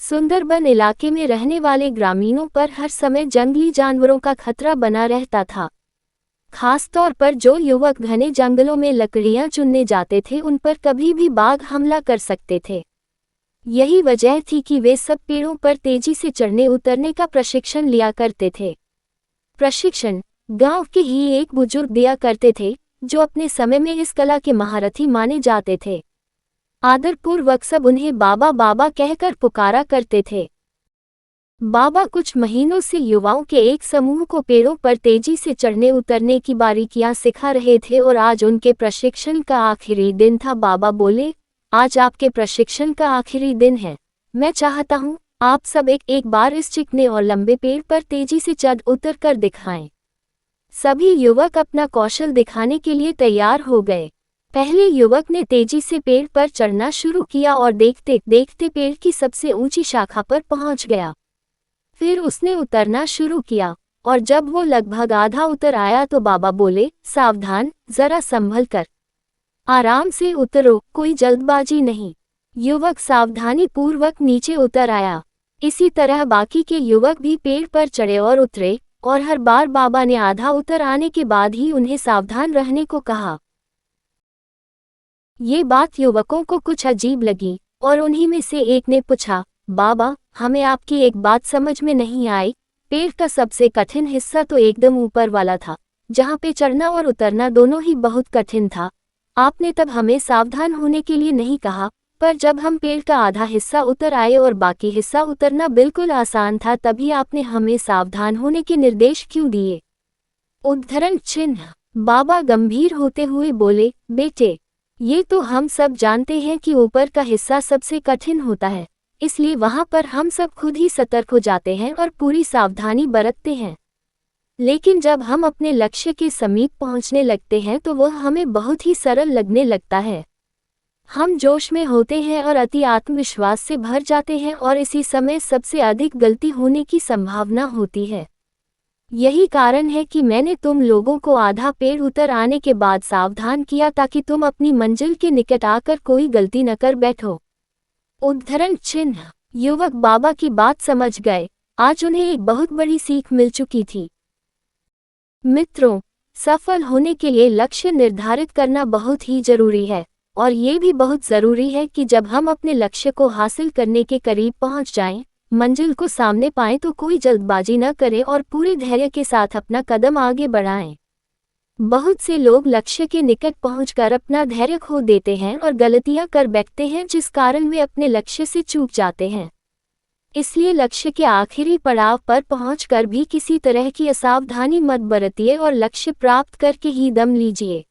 सुंदरबन इलाके में रहने वाले ग्रामीणों पर हर समय जंगली जानवरों का खतरा बना रहता था। खासतौर पर जो युवक घने जंगलों में लकड़ियां चुनने जाते थे, उन पर कभी भी बाघ हमला कर सकते थे। यही वजह थी कि वे सब पेड़ों पर तेजी से चढ़ने उतरने का प्रशिक्षण लिया करते थे। प्रशिक्षण गांव के ही एक बुजुर्ग दिया करते थे, जो अपने समय में इस कला के महारथी माने जाते थे। आदरपूर्वक सब उन्हें बाबा बाबा कहकर पुकारा करते थे। बाबा कुछ महीनों से युवाओं के एक समूह को पेड़ों पर तेजी से चढ़ने उतरने की बारीकियां सिखा रहे थे और आज उनके प्रशिक्षण का आखिरी दिन था। बाबा बोले, आज आपके प्रशिक्षण का आखिरी दिन है। मैं चाहता हूं आप सब एक बार इस चिकने और लंबे पेड़ पर तेजी से चढ़ उतर कर दिखाएं। सभी युवक अपना कौशल दिखाने के लिए तैयार हो गए। पहले युवक ने तेजी से पेड़ पर चढ़ना शुरू किया और देखते देखते पेड़ की सबसे ऊंची शाखा पर पहुंच गया। फिर उसने उतरना शुरू किया और जब वो लगभग आधा उतर आया तो बाबा बोले, सावधान, जरा संभल कर, आराम से उतरो, कोई जल्दबाजी नहीं। युवक सावधानी पूर्वक नीचे उतर आया। इसी तरह बाकी के युवक भी पेड़ पर चढ़े और उतरे, और हर बार बाबा ने आधा उतर आने के बाद ही उन्हें सावधान रहने को कहा। ये बात युवकों को कुछ अजीब लगी और उन्हीं में से एक ने पूछा, बाबा, हमें आपकी एक बात समझ में नहीं आई। पेड़ का सबसे कठिन हिस्सा तो एकदम ऊपर वाला था, जहाँ पे चढ़ना और उतरना दोनों ही बहुत कठिन था। आपने तब हमें सावधान होने के लिए नहीं कहा, पर जब हम पेड़ का आधा हिस्सा उतर आए और बाकी हिस्सा उतरना बिल्कुल आसान था, तभी आपने हमें सावधान होने के निर्देश क्यों दिए? उद्धरण चिन्ह। बाबा गंभीर होते हुए बोले, बेटे, ये तो हम सब जानते हैं कि ऊपर का हिस्सा सबसे कठिन होता है, इसलिए वहां पर हम सब खुद ही सतर्क हो जाते हैं और पूरी सावधानी बरतते हैं। लेकिन जब हम अपने लक्ष्य के समीप पहुंचने लगते हैं तो वह हमें बहुत ही सरल लगने लगता है। हम जोश में होते हैं और अति आत्मविश्वास से भर जाते हैं और इसी समय सबसे अधिक गलती होने की संभावना होती है। यही कारण है कि मैंने तुम लोगों को आधा पेड़ उतर आने के बाद सावधान किया, ताकि तुम अपनी मंजिल के निकट आकर कोई गलती न कर बैठो। उद्धरण चिन्ह। युवक बाबा की बात समझ गए। आज उन्हें एक बहुत बड़ी सीख मिल चुकी थी। मित्रों, सफल होने के लिए लक्ष्य निर्धारित करना बहुत ही जरूरी है, और ये भी बहुत जरूरी है कि जब हम अपने लक्ष्य को हासिल करने के करीब पहुंच जाएं, मंजिल को सामने पाएं, तो कोई जल्दबाजी न करें और पूरे धैर्य के साथ अपना कदम आगे बढ़ाएं। बहुत से लोग लक्ष्य के निकट पहुंचकर अपना धैर्य खो देते हैं और गलतियां कर बैठते हैं, जिस कारण वे अपने लक्ष्य से चूक जाते हैं। इसलिए लक्ष्य के आखिरी पड़ाव पर पहुंचकर भी किसी तरह की असावधानी मत बरतिए और लक्ष्य प्राप्त करके ही दम लीजिए।